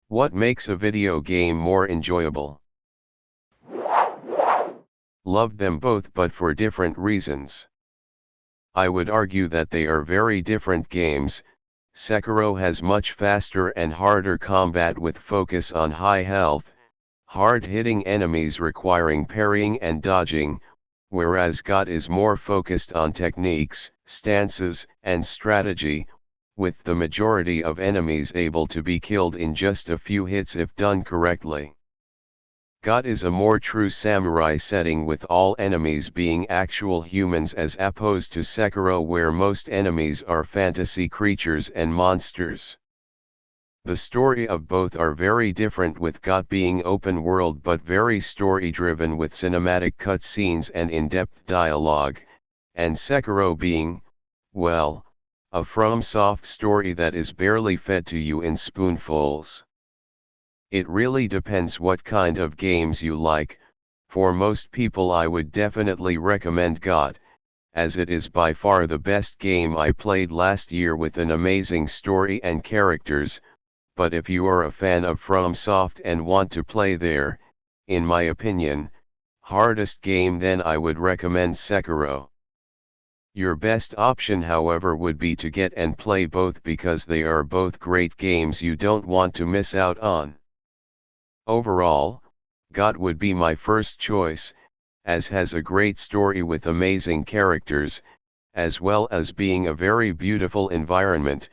What makes a video game more enjoyable? Loved them both, but for different reasons. I would argue that they are very different games. Sekiro has much faster and harder combat with focus on high health, hard-hitting enemies requiring parrying and dodging, whereas God is more focused on techniques, stances, and strategy, with the majority of enemies able to be killed in just a few hits if done correctly. God is a more true samurai setting, with all enemies being actual humans, as opposed to Sekiro where most enemies are fantasy creatures and monsters. The story of both are very different, with God being open world but very story driven with cinematic cutscenes and in-depth dialogue, and Sekiro being, well, a FromSoft story that is barely fed to you in spoonfuls. It really depends what kind of games you like. For most people I would definitely recommend God, as it is by far the best game I played last year with an amazing story and characters, but if you are a fan of FromSoft and want to play their, in my opinion, hardest game, then I would recommend Sekiro. Your best option, however, would be to get and play both, because they are both great games you don't want to miss out on. Overall, God would be my first choice, as has a great story with amazing characters, as well as being a very beautiful environment,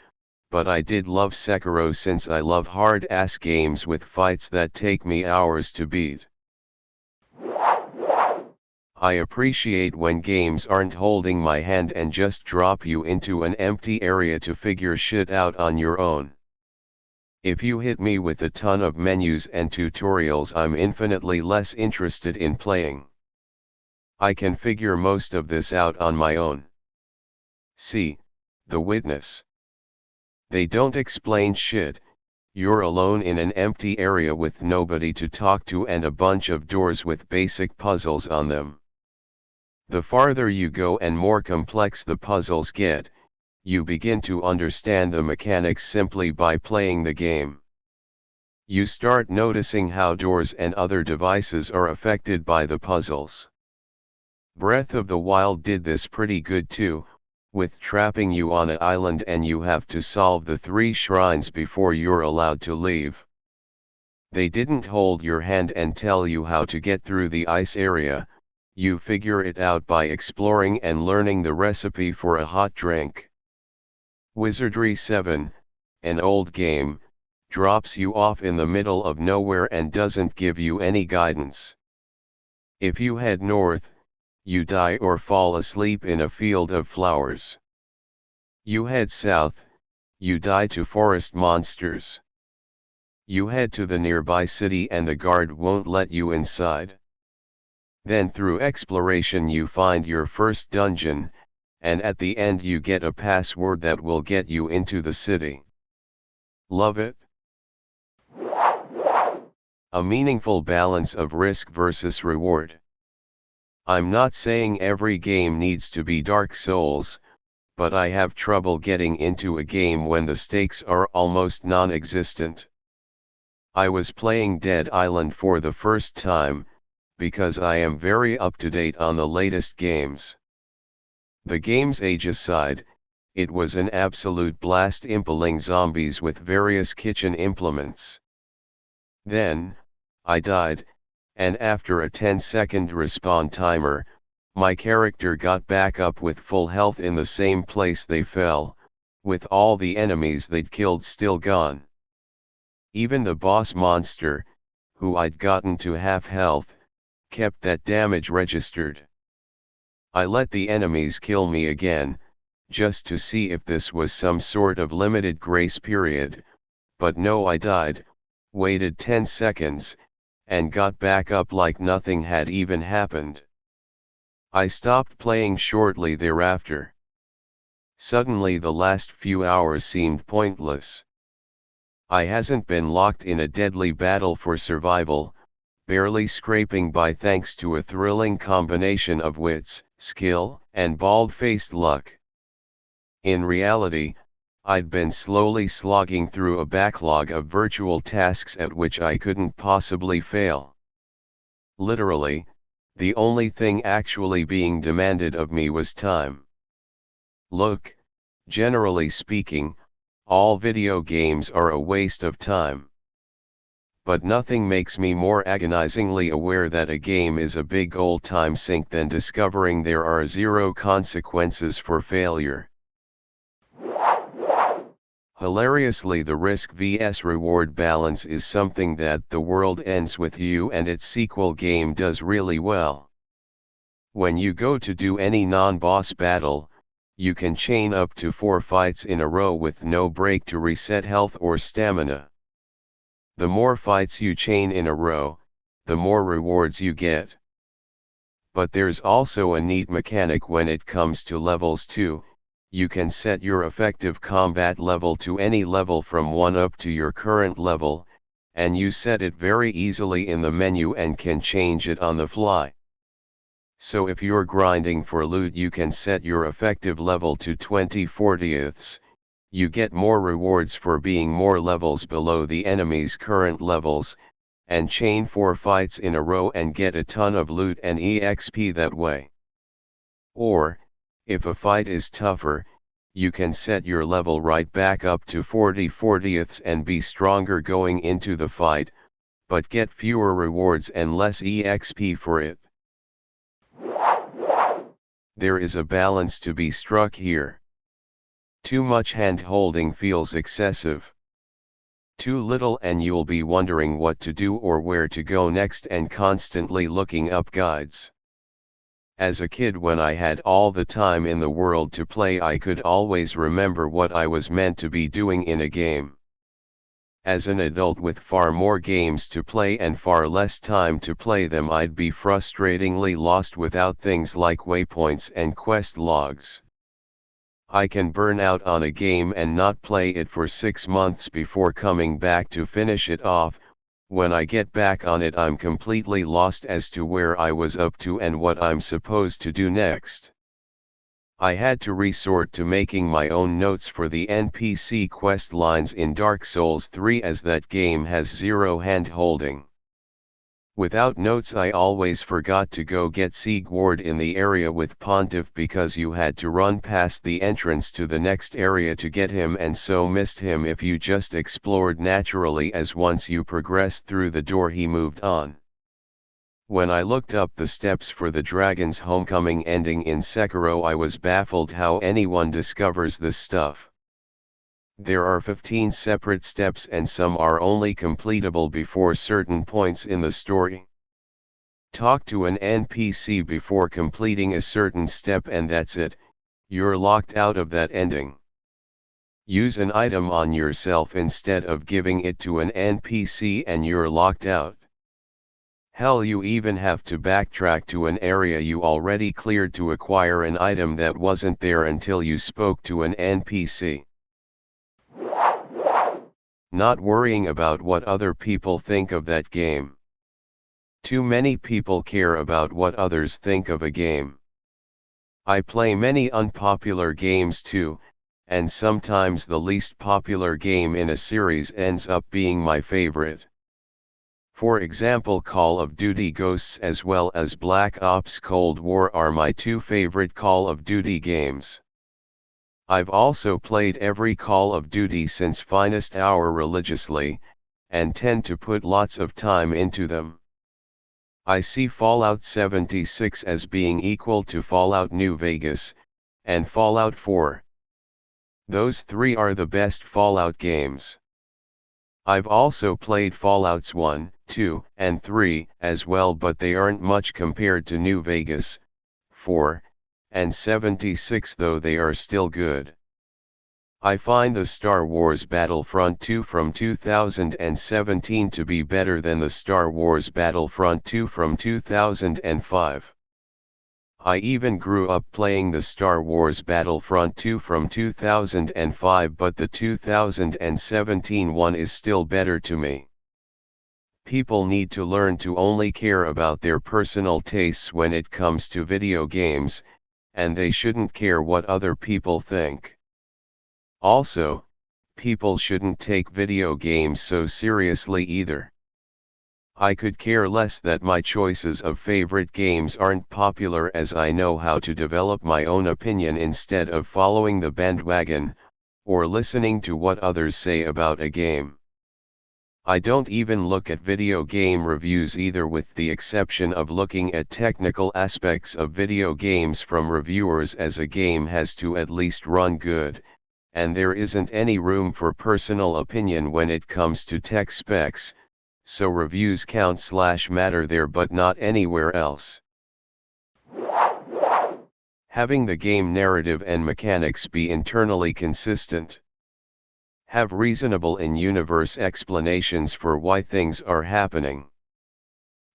but I did love Sekiro since I love hard-ass games with fights that take me hours to beat. I appreciate when games aren't holding my hand and just drop you into an empty area to figure shit out on your own. If you hit me with a ton of menus and tutorials, I'm infinitely less interested in playing. I can figure most of this out on my own. See, The Witness. They don't explain shit. You're alone in an empty area with nobody to talk to and a bunch of doors with basic puzzles on them. The farther you go and more complex the puzzles get, you begin to understand the mechanics simply by playing the game. You start noticing how doors and other devices are affected by the puzzles. Breath of the Wild did this pretty good too, with trapping you on an island and you have to solve the 3 shrines before you're allowed to leave. They didn't hold your hand and tell you how to get through the ice area. You figure it out by exploring and learning the recipe for a hot drink. Wizardry 7, an old game, drops you off in the middle of nowhere and doesn't give you any guidance. If you head north, you die or fall asleep in a field of flowers. You head south, you die to forest monsters. You head to the nearby city and the guard won't let you inside. Then through exploration you find your first dungeon, and at the end you get a password that will get you into the city. Love it? A meaningful balance of risk versus reward. I'm not saying every game needs to be Dark Souls, but I have trouble getting into a game when the stakes are almost non-existent. I was playing Dead Island for the first time, because I am very up to date on the latest games. The game's age aside, it was an absolute blast impaling zombies with various kitchen implements. Then, I died, and after a 10-second respawn timer, my character got back up with full health in the same place they fell, with all the enemies they'd killed still gone. Even the boss monster, who I'd gotten to half health, kept that damage registered. I let the enemies kill me again, just to see if this was some sort of limited grace period, but no, I died, waited 10 seconds, and got back up like nothing had even happened. I stopped playing shortly thereafter. Suddenly the last few hours seemed pointless. I hasn't been locked in a deadly battle for survival, barely scraping by thanks to a thrilling combination of wits, skill, and bald-faced luck. In reality, I'd been slowly slogging through a backlog of virtual tasks at which I couldn't possibly fail. Literally, the only thing actually being demanded of me was time. Look, generally speaking, all video games are a waste of time. But nothing makes me more agonizingly aware that a game is a big old time sink than discovering there are zero consequences for failure. Hilariously, the risk vs reward balance is something that The World Ends With You and its sequel game does really well. When you go to do any non-boss battle, you can chain up to 4 fights in a row with no break to reset health or stamina. The more fights you chain in a row, the more rewards you get. But there's also a neat mechanic when it comes to levels too. You can set your effective combat level to any level from 1 up to your current level, and you set it very easily in the menu and can change it on the fly. So if you're grinding for loot, you can set your effective level to 20/40ths, you get more rewards for being more levels below the enemy's current levels, and chain 4 fights in a row and get a ton of loot and EXP that way. Or, if a fight is tougher, you can set your level right back up to 40/40ths and be stronger going into the fight, but get fewer rewards and less EXP for it. There is a balance to be struck here. Too much hand-holding feels excessive. Too little and you'll be wondering what to do or where to go next and constantly looking up guides. As a kid, when I had all the time in the world to play, I could always remember what I was meant to be doing in a game. As an adult with far more games to play and far less time to play them, I'd be frustratingly lost without things like waypoints and quest logs. I can burn out on a game and not play it for 6 months before coming back to finish it off. When I get back on it, I'm completely lost as to where I was up to and what I'm supposed to do next. I had to resort to making my own notes for the NPC quest lines in Dark Souls 3, as that game has zero hand-holding. Without notes, I always forgot to go get Sigward in the area with Pontiff because you had to run past the entrance to the next area to get him, and so missed him if you just explored naturally, as once you progressed through the door he moved on. When I looked up the steps for the Dragon's Homecoming ending in Sekiro, I was baffled how anyone discovers this stuff. There are 15 separate steps and some are only completable before certain points in the story. Talk to an NPC before completing a certain step and that's it, you're locked out of that ending. Use an item on yourself instead of giving it to an NPC and you're locked out. Hell, you even have to backtrack to an area you already cleared to acquire an item that wasn't there until you spoke to an NPC. Not worrying about what other people think of that game. Too many people care about what others think of a game. I play many unpopular games too, and sometimes the least popular game in a series ends up being my favorite. For example, Call of Duty Ghosts as well as Black Ops Cold War are my 2 favorite Call of Duty games. I've also played every Call of Duty since Finest Hour religiously, and tend to put lots of time into them. I see Fallout 76 as being equal to Fallout New Vegas, and Fallout 4. Those 3 are the best Fallout games. I've also played Fallouts 1, 2, and 3 as well, but they aren't much compared to New Vegas, 4, and 76, though they are still good. I find the Star Wars Battlefront 2 from 2017 to be better than the Star Wars Battlefront 2 from 2005. I even grew up playing the Star Wars Battlefront 2 from 2005, but the 2017 one is still better to me. People need to learn to only care about their personal tastes when it comes to video games, and they shouldn't care what other people think. Also, people shouldn't take video games so seriously either. I could care less that my choices of favorite games aren't popular, as I know how to develop my own opinion instead of following the bandwagon, or listening to what others say about a game. I don't even look at video game reviews either, with the exception of looking at technical aspects of video games from reviewers, as a game has to at least run good, and there isn't any room for personal opinion when it comes to tech specs, so reviews count/matter there but not anywhere else. Having the game narrative and mechanics be internally consistent. Have reasonable in-universe explanations for why things are happening.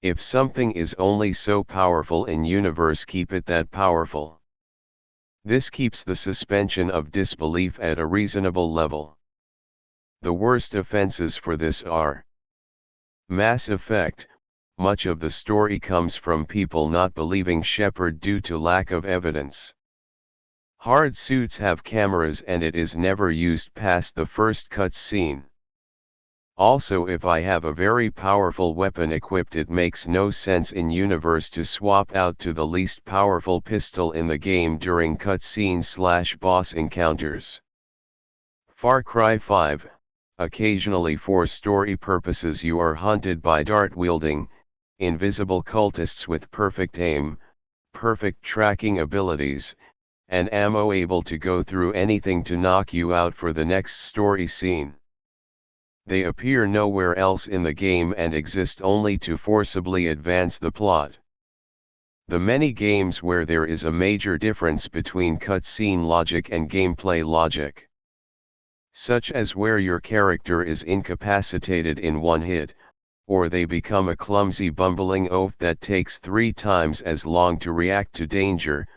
If something is only so powerful in-universe, keep it that powerful. This keeps the suspension of disbelief at a reasonable level. The worst offenses for this are Mass Effect. Much of the story comes from people not believing Shepard due to lack of evidence. Hard suits have cameras and it is never used past the first cutscene. Also, if I have a very powerful weapon equipped, it makes no sense in universe to swap out to the least powerful pistol in the game during cutscenes/boss encounters. Far Cry 5. Occasionally, for story purposes, you are hunted by dart-wielding, invisible cultists with perfect aim, perfect tracking abilities, and ammo able to go through anything to knock you out for the next story scene. They appear nowhere else in the game and exist only to forcibly advance the plot. The many games where there is a major difference between cutscene logic and gameplay logic, such as where your character is incapacitated in one hit, or they become a clumsy bumbling oaf that takes 3 times as long to react to danger,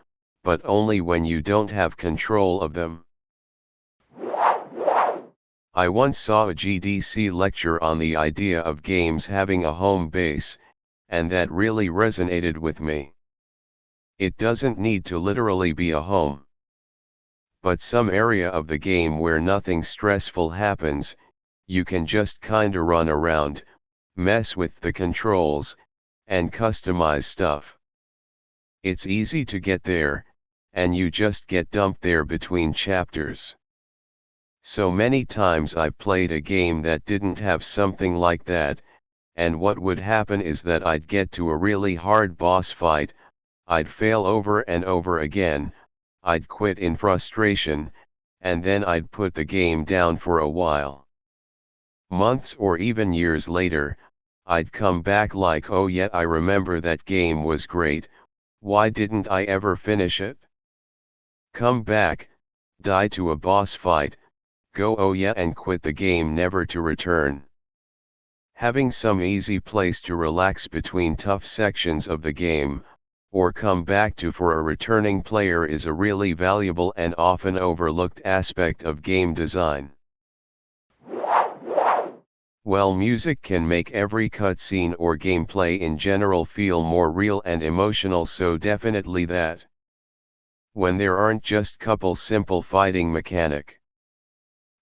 but only when you don't have control of them. I once saw a GDC lecture on the idea of games having a home base, and that really resonated with me. It doesn't need to literally be a home, but some area of the game where nothing stressful happens. You can just kinda run around, mess with the controls, and customize stuff. It's easy to get there, and you just get dumped there between chapters. So many times I played a game that didn't have something like that, and what would happen is that I'd get to a really hard boss fight, I'd fail over and over again, I'd quit in frustration, and then I'd put the game down for a while. Months or even years later, I'd come back like, oh yeah, I remember that game was great, why didn't I ever finish it? Come back, die to a boss fight, go oh yeah and quit the game, never to return. Having some easy place to relax between tough sections of the game, or come back to for a returning player, is a really valuable and often overlooked aspect of game design. Well, music can make every cutscene or gameplay in general feel more real and emotional, so definitely that. When there aren't just couple simple fighting mechanic,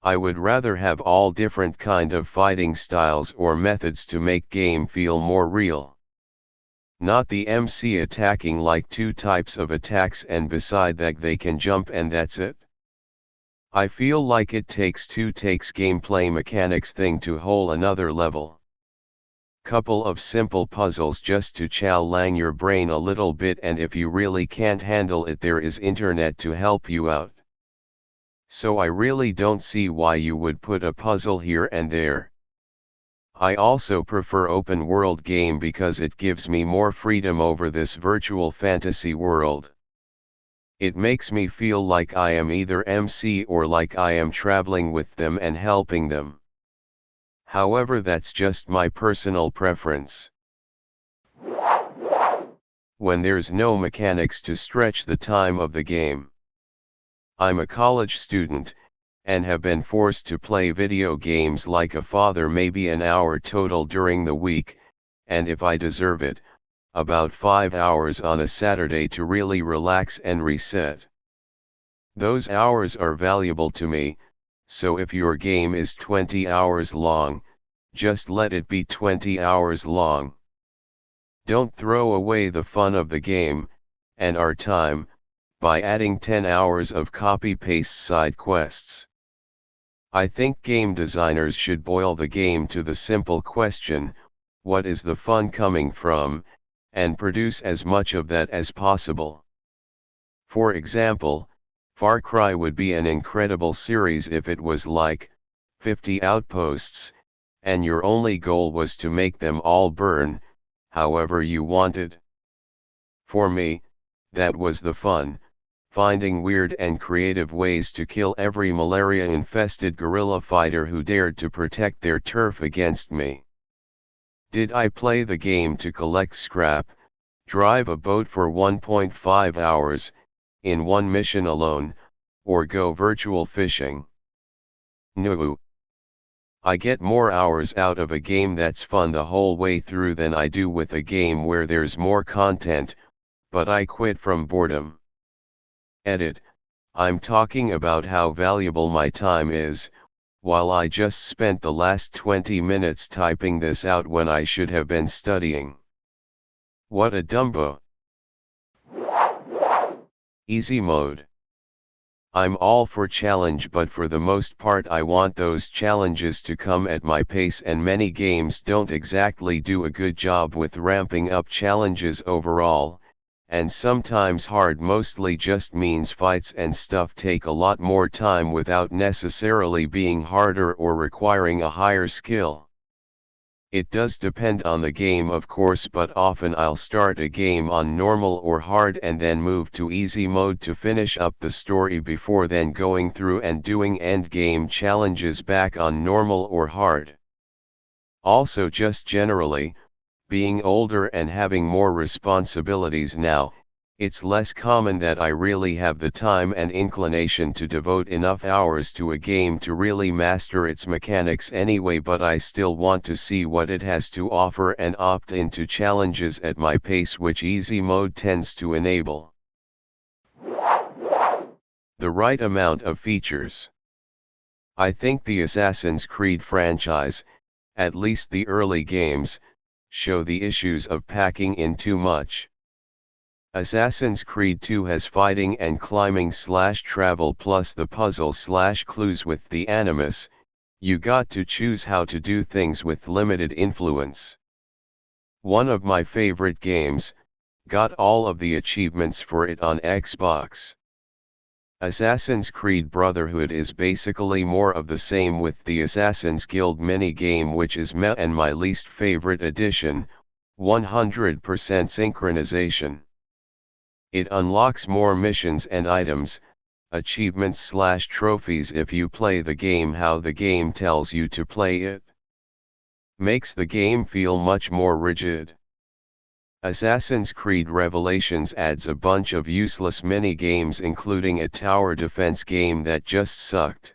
I would rather have all different kind of fighting styles or methods to make game feel more real. Not the MC attacking like 2 types of attacks and beside that they can jump and that's it. I feel like it takes 2 takes gameplay mechanics thing to whole another level. Couple of simple puzzles just to chow lang your brain a little bit, and if you really can't handle it, there is internet to help you out. So I really don't see why you would put a puzzle here and there. I also prefer open world game because it gives me more freedom over this virtual fantasy world. It makes me feel like I am either MC or like I am traveling with them and helping them. However, that's just my personal preference. When there's no mechanics to stretch the time of the game. I'm a college student, and have been forced to play video games like a father, maybe an hour total during the week, and if I deserve it, about 5 hours on a Saturday to really relax and reset. Those hours are valuable to me, so if your game is 20 hours long, just let it be 20 hours long. Don't throw away the fun of the game, and our time, by adding 10 hours of copy-paste side quests. I think game designers should boil the game to the simple question, what is the fun coming from, and produce as much of that as possible. For example, Far Cry would be an incredible series if it was like 50 outposts, and your only goal was to make them all burn, however you wanted. For me, that was the fun, finding weird and creative ways to kill every malaria-infested guerrilla fighter who dared to protect their turf against me. Did I play the game to collect scrap, drive a boat for 1.5 hours, in one mission alone, or go virtual fishing? No. I get more hours out of a game that's fun the whole way through than I do with a game where there's more content, but I quit from boredom. Edit, I'm talking about how valuable my time is, while I just spent the last 20 minutes typing this out when I should have been studying. What a dumbo. Easy mode. I'm all for challenge, but for the most part I want those challenges to come at my pace, and many games don't exactly do a good job with ramping up challenges overall, and sometimes hard mostly just means fights and stuff take a lot more time without necessarily being harder or requiring a higher skill. It does depend on the game of course, but often I'll start a game on normal or hard and then move to easy mode to finish up the story before then going through and doing end game challenges back on normal or hard. Also, just generally, being older and having more responsibilities now, it's less common that I really have the time and inclination to devote enough hours to a game to really master its mechanics anyway, but I still want to see what it has to offer and opt into challenges at my pace, which easy mode tends to enable. The right amount of features. I think the Assassin's Creed franchise, at least the early games, show the issues of packing in too much. Assassin's Creed 2 has fighting and climbing/travel plus the puzzle/clues with the Animus. You got to choose how to do things with limited influence. One of my favorite games, got all of the achievements for it on Xbox. Assassin's Creed Brotherhood is basically more of the same with the Assassin's Guild mini-game, which is meh and my least favorite addition, 100% synchronization. It unlocks more missions and items, achievements/trophies if you play the game how the game tells you to play it. Makes the game feel much more rigid. Assassin's Creed Revelations adds a bunch of useless mini-games, including a tower defense game that just sucked.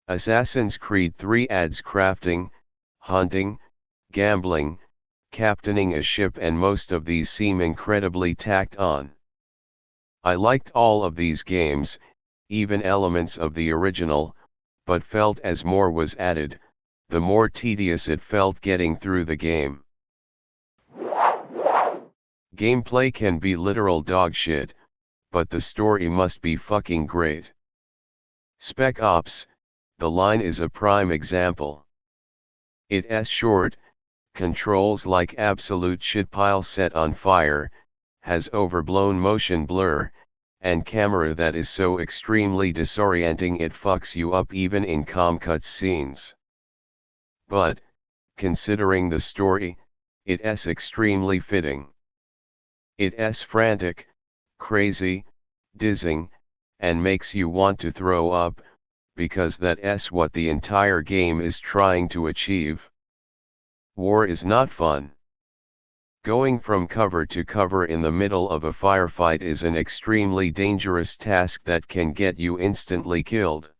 Assassin's Creed 3 adds crafting, hunting, gambling, captaining a ship, and most of these seem incredibly tacked on. I liked all of these games, even elements of the original, but felt as more was added, the more tedious it felt getting through the game. Gameplay can be literal dog shit, but the story must be fucking great. Spec Ops, The Line is a prime example. It's short, controls like absolute shitpile set on fire, has overblown motion blur, and camera that is so extremely disorienting it fucks you up even in calm cutscenes. But, considering the story, it's extremely fitting. It's frantic, crazy, dizzying, and makes you want to throw up, because that's what the entire game is trying to achieve. War is not fun. Going from cover to cover in the middle of a firefight is an extremely dangerous task that can get you instantly killed.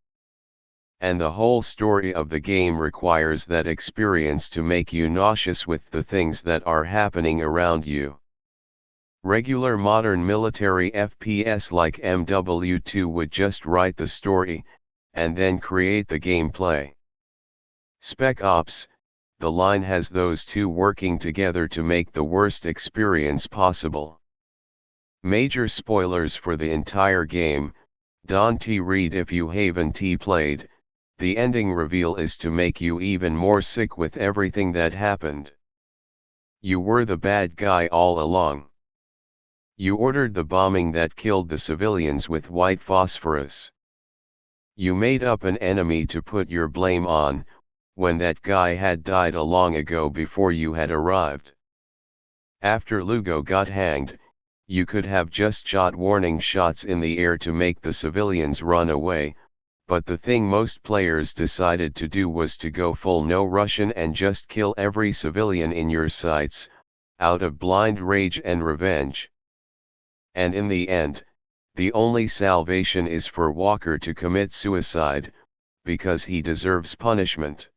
And the whole story of the game requires that experience to make you nauseous with the things that are happening around you. Regular modern military FPS like MW2 would just write the story, and then create the gameplay. Spec Ops, the line has those two working together to make the worst experience possible. Major spoilers for the entire game, don't read if you haven't played, the ending reveal is to make you even more sick with everything that happened. You were the bad guy all along. You ordered the bombing that killed the civilians with white phosphorus. You made up an enemy to put your blame on, when that guy had died a long ago before you had arrived. After Lugo got hanged, you could have just shot warning shots in the air to make the civilians run away, but the thing most players decided to do was to go full no Russian and just kill every civilian in your sights, out of blind rage and revenge. And in the end, the only salvation is for Walker to commit suicide, because he deserves punishment.